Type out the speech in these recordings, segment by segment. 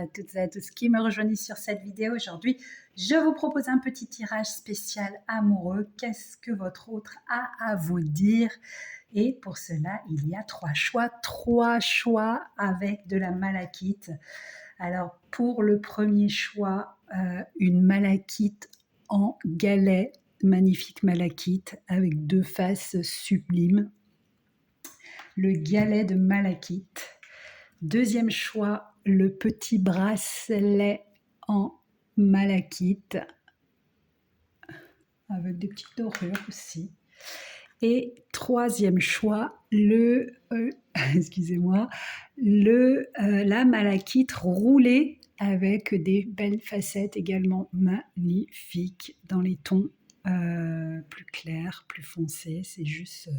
à toutes et à tous qui me rejoignent sur cette vidéo. Aujourd'hui, je vous propose un petit tirage spécial amoureux. Qu'est-ce que votre autre a à vous dire? Et pour cela, il y a trois choix avec de la malachite. Alors, pour le premier choix, une malachite en galet, magnifique malachite avec deux faces sublimes. Le galet de malachite. Deuxième choix, le petit bracelet en malachite avec des petites dorures aussi. Et troisième choix, la malachite roulée avec des belles facettes également magnifiques dans les tons plus clairs, plus foncés. C'est juste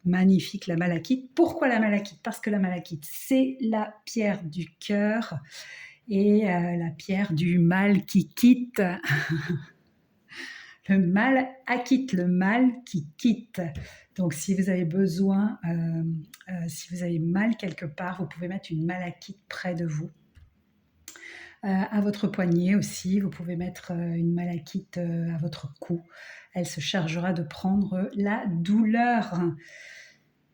magnifique la malachite. Pourquoi la malachite? Parce que la malachite, c'est la pierre du cœur et la pierre du mal qui quitte. Le mal acquitte, le mal qui quitte. Donc, si vous avez besoin, si vous avez mal quelque part, vous pouvez mettre une malachite près de vous. À votre poignet aussi, vous pouvez mettre une malachite à votre cou. Elle se chargera de prendre la douleur.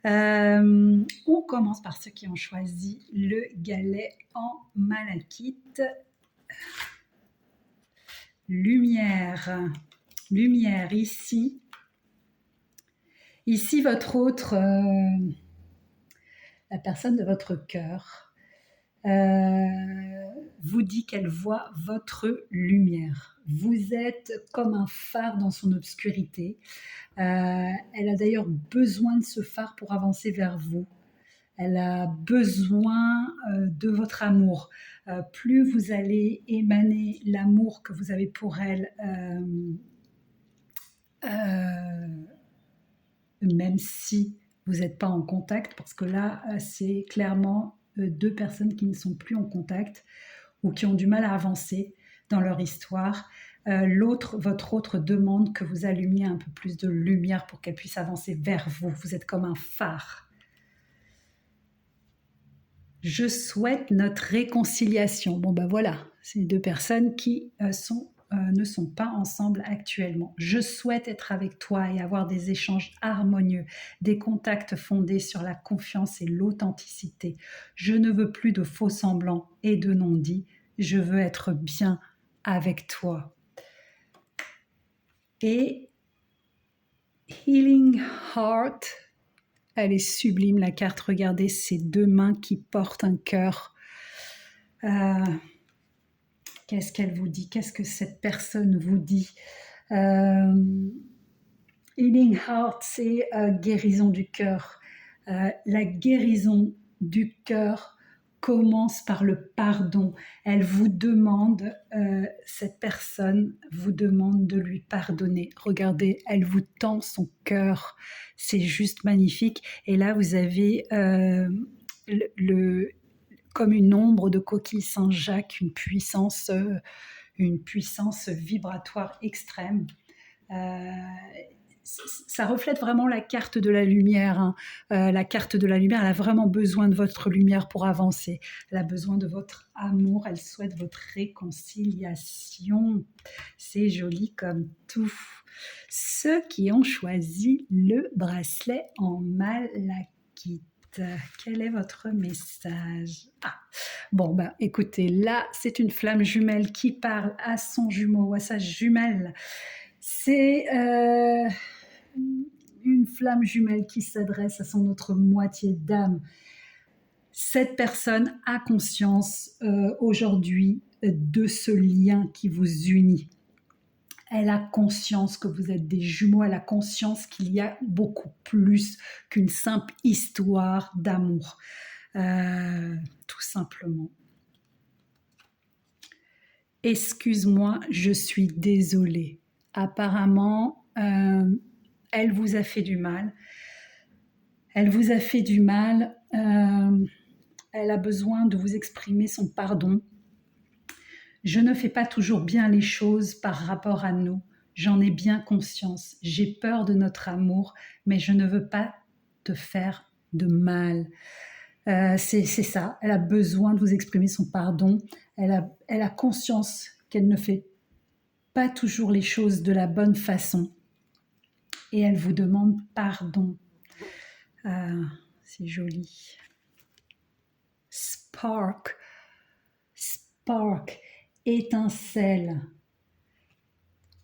On commence par ceux qui ont choisi le galet en malachite. Lumière ici. Ici, votre autre, la personne de votre cœur, vous dit qu'elle voit votre lumière. Vous êtes comme un phare dans son obscurité. Elle a d'ailleurs besoin de ce phare pour avancer vers vous. Elle a besoin de votre amour. Plus vous allez émaner l'amour que vous avez pour elle, même si vous n'êtes pas en contact, parce que là, c'est clairement deux personnes qui ne sont plus en contact ou qui ont du mal à avancer dans leur histoire. Votre autre demande que vous allumiez un peu plus de lumière pour qu'elle puisse avancer vers vous. Vous êtes comme un phare. Je souhaite notre réconciliation. Bon ben voilà, c'est deux personnes qui ne sont pas ensemble actuellement. Je souhaite être avec toi et avoir des échanges harmonieux, des contacts fondés sur la confiance et l'authenticité. Je ne veux plus de faux semblants et de non-dits. Je veux être bien avec toi. Et Healing Heart, elle est sublime la carte. Regardez ces deux mains qui portent un cœur. Qu'est-ce qu'elle vous dit? Qu'est-ce que cette personne vous dit? Healing Heart, c'est guérison du cœur. La guérison du cœur commence par le pardon. Elle vous demande, cette personne vous demande de lui pardonner. Regardez, elle vous tend son cœur. C'est juste magnifique. Et là, vous avez comme une ombre de coquille Saint-Jacques, une puissance vibratoire extrême. Ça reflète vraiment la carte de la lumière. Hein. La carte de la lumière, elle a vraiment besoin de votre lumière pour avancer. Elle a besoin de votre amour. Elle souhaite votre réconciliation. C'est joli comme tout. Ceux qui ont choisi le bracelet en malachite. Quel est votre message? Bon, ben, écoutez, là, c'est une flamme jumelle qui parle à son jumeau ou à sa jumelle. C'est une flamme jumelle qui s'adresse à son autre moitié d'âme. Cette personne a conscience aujourd'hui de ce lien qui vous unit. Elle a conscience que vous êtes des jumeaux, elle a conscience qu'il y a beaucoup plus qu'une simple histoire d'amour, tout simplement. Excuse-moi, je suis désolée. Apparemment, elle vous a fait du mal. Elle vous a fait du mal. Elle a besoin de vous exprimer son pardon. Je ne fais pas toujours bien les choses par rapport à nous. J'en ai bien conscience. J'ai peur de notre amour, mais je ne veux pas te faire de mal. C'est ça, elle a besoin de vous exprimer son pardon. Elle a conscience qu'elle ne fait pas toujours les choses de la bonne façon. Et elle vous demande pardon. C'est joli. Spark, étincelle.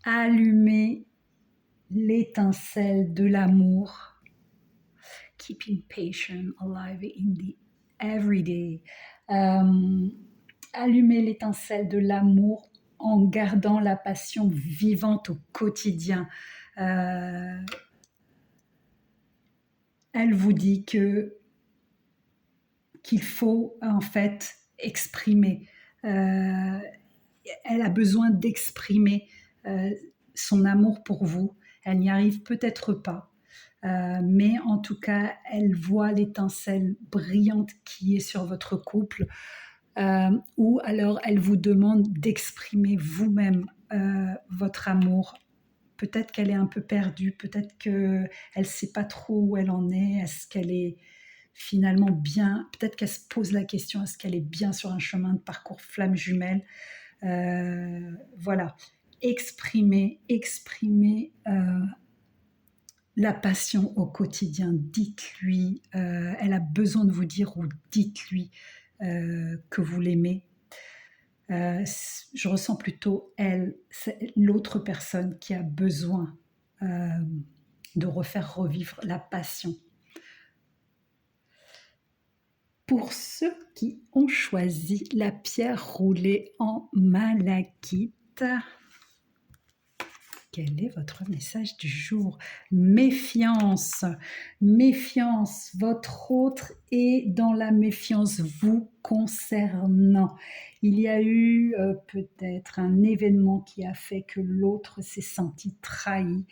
Allumez l'étincelle de l'amour. Keeping passion alive in the everyday. Allumez l'étincelle de l'amour en gardant la passion vivante au quotidien. Elle vous dit qu'il faut en fait exprimer. Elle a besoin d'exprimer son amour pour vous. Elle n'y arrive peut-être pas. Mais en tout cas, elle voit l'étincelle brillante qui est sur votre couple, ou alors elle vous demande d'exprimer vous-même votre amour. Peut-être qu'elle est un peu perdue, peut-être qu'elle ne sait pas trop où elle en est, est-ce qu'elle est finalement bien, peut-être qu'elle se pose la question, est-ce qu'elle est bien sur un chemin de parcours flamme jumelle. Voilà, exprimez la passion au quotidien. Dites-lui, elle a besoin de vous dire, ou dites-lui que vous l'aimez. Je ressens plutôt l'autre personne qui a besoin de refaire revivre la passion. Pour ceux qui ont choisi la pierre roulée en malachite, quel est votre message du jour? Méfiance. Méfiance. Votre autre est dans la méfiance vous concernant. Il y a eu peut-être un événement qui a fait que l'autre s'est senti trahi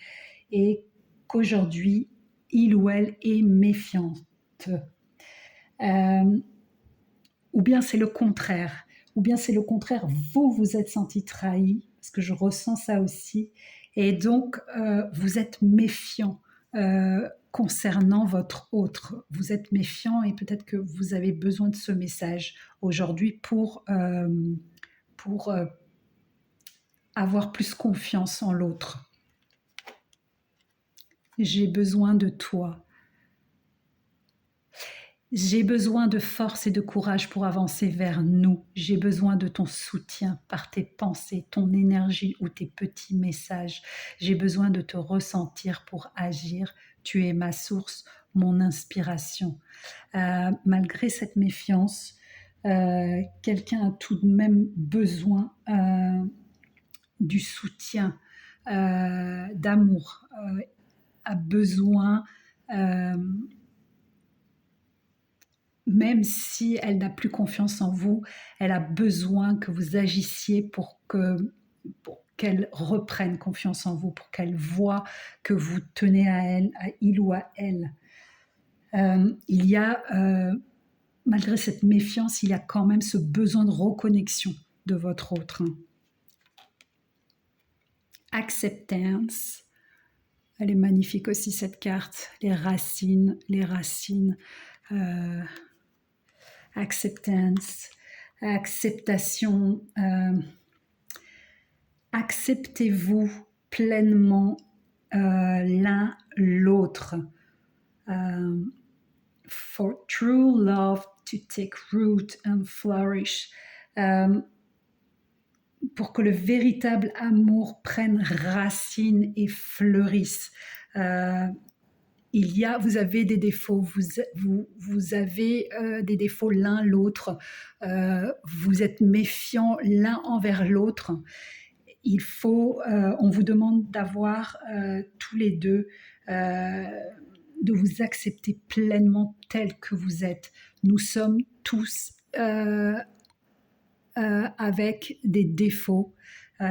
et qu'aujourd'hui, il ou elle est méfiante. Ou bien c'est le contraire. Ou bien c'est le contraire, vous vous êtes senti trahi, parce que je ressens ça aussi. Et donc, vous êtes méfiant concernant votre autre. Vous êtes méfiant et peut-être que vous avez besoin de ce message aujourd'hui pour avoir plus confiance en l'autre. J'ai besoin de toi. J'ai besoin de force et de courage pour avancer vers nous. J'ai besoin de ton soutien par tes pensées, ton énergie ou tes petits messages. J'ai besoin de te ressentir pour agir. Tu es ma source, mon inspiration. Malgré cette méfiance, quelqu'un a tout de même besoin du soutien, d'amour, a besoin... même si elle n'a plus confiance en vous, elle a besoin que vous agissiez pour qu'elle reprenne confiance en vous, pour qu'elle voie que vous tenez à elle, à il ou à elle. Il y a, malgré cette méfiance, il y a quand même ce besoin de reconnexion de votre autre. Acceptance. Elle est magnifique aussi cette carte. Les racines. Acceptance, acceptation, acceptez-vous pleinement l'un l'autre. For true love to take root and flourish. Pour que le véritable amour prenne racine et fleurisse. Vous avez des défauts, vous avez des défauts l'un l'autre, vous êtes méfiants l'un envers l'autre. On vous demande d'avoir tous les deux, de vous accepter pleinement tel que vous êtes. Nous sommes tous avec des défauts.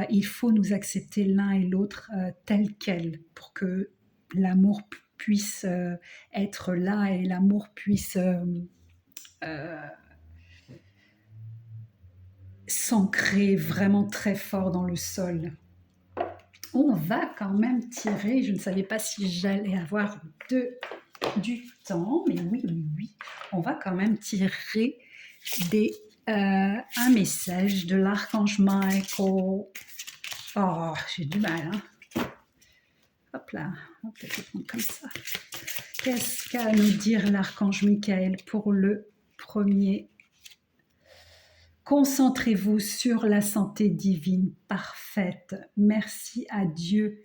Il faut nous accepter l'un et l'autre tel quel pour que l'amour puisse être là et l'amour puisse s'ancrer vraiment très fort dans le sol. On va quand même tirer, je ne savais pas si j'allais avoir 2 du temps, mais oui, oui, oui, on va quand même tirer un message de l'archange Michael. Oh, j'ai du mal, hein. Hop là, on va peut-être le prendre comme ça. Qu'est-ce qu'a à nous dire l'archange Michael pour le premier? Concentrez-vous sur la santé divine parfaite. Merci à Dieu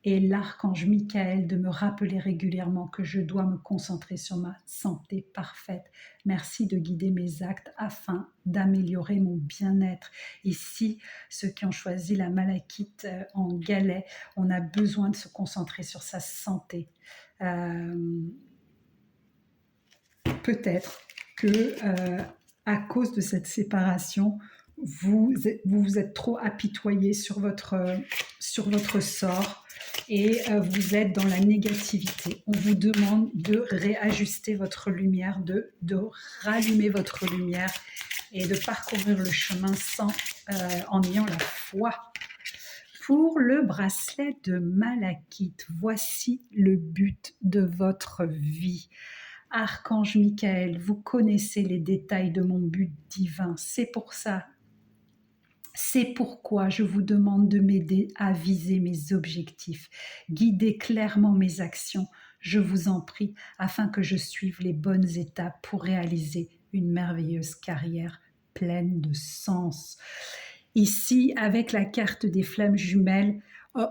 et l'archange Michael de me rappeler régulièrement que je dois me concentrer sur ma santé parfaite. Merci de guider mes actes afin d'améliorer mon bien-être. Ici, ceux qui ont choisi la malachite en galet, on a besoin de se concentrer sur sa santé. Peut-être que à cause de cette séparation, vous vous êtes trop apitoyé sur votre sort et vous êtes dans la négativité. On vous demande de réajuster votre lumière, de rallumer votre lumière et de parcourir le chemin en ayant la foi. Pour le bracelet de malachite, voici le but de votre vie. Archange Michael, vous connaissez les détails de mon but divin. C'est pour ça. C'est pourquoi je vous demande de m'aider à viser mes objectifs, guider clairement mes actions, je vous en prie, afin que je suive les bonnes étapes pour réaliser une merveilleuse carrière pleine de sens. Ici, avec la carte des flammes jumelles,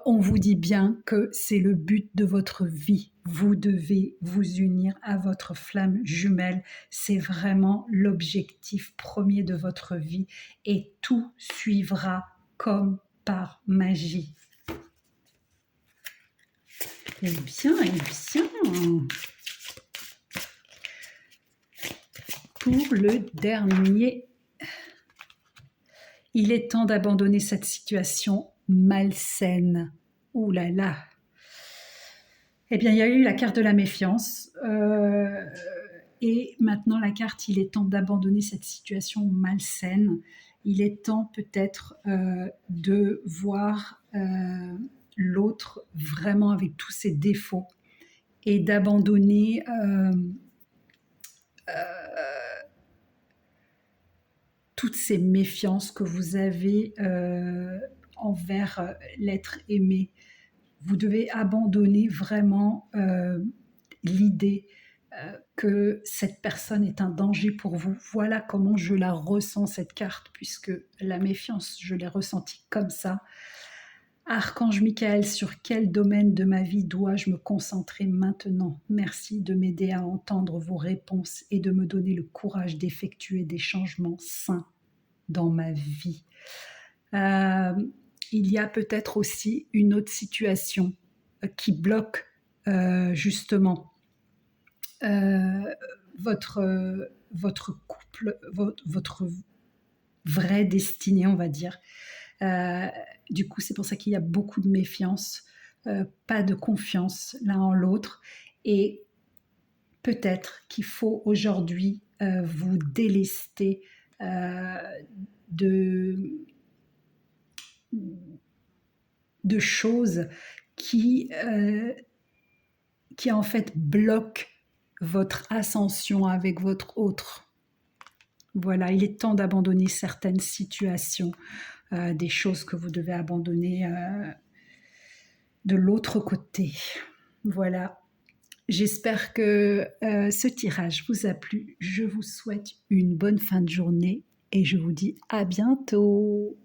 on vous dit bien que c'est le but de votre vie. Vous devez vous unir à votre flamme jumelle. C'est vraiment l'objectif premier de votre vie et tout suivra comme par magie. Eh bien, pour le dernier, il est temps d'abandonner cette situation malsaine. Ouh là là. Eh bien, il y a eu la carte de la méfiance. Et maintenant, la carte, il est temps d'abandonner cette situation malsaine. Il est temps peut-être de voir l'autre vraiment avec tous ses défauts et d'abandonner toutes ces méfiances que vous avez envers l'être aimé. Vous devez abandonner vraiment l'idée que cette personne est un danger pour vous. Voilà comment je la ressens, cette carte, puisque la méfiance, je l'ai ressentie comme ça. Archange Michael, sur quel domaine de ma vie dois-je me concentrer maintenant? Merci de m'aider à entendre vos réponses et de me donner le courage d'effectuer des changements sains dans ma vie. Il y a peut-être aussi une autre situation qui bloque justement votre couple, votre vraie destinée, on va dire. Du coup, c'est pour ça qu'il y a beaucoup de méfiance, pas de confiance l'un en l'autre. Et peut-être qu'il faut aujourd'hui vous délester de choses qui en fait bloquent votre ascension avec votre autre. Voilà, il est temps d'abandonner certaines situations, des choses que vous devez abandonner de l'autre côté. Voilà, j'espère que ce tirage vous a plu. Je vous souhaite une bonne fin de journée et je vous dis à bientôt.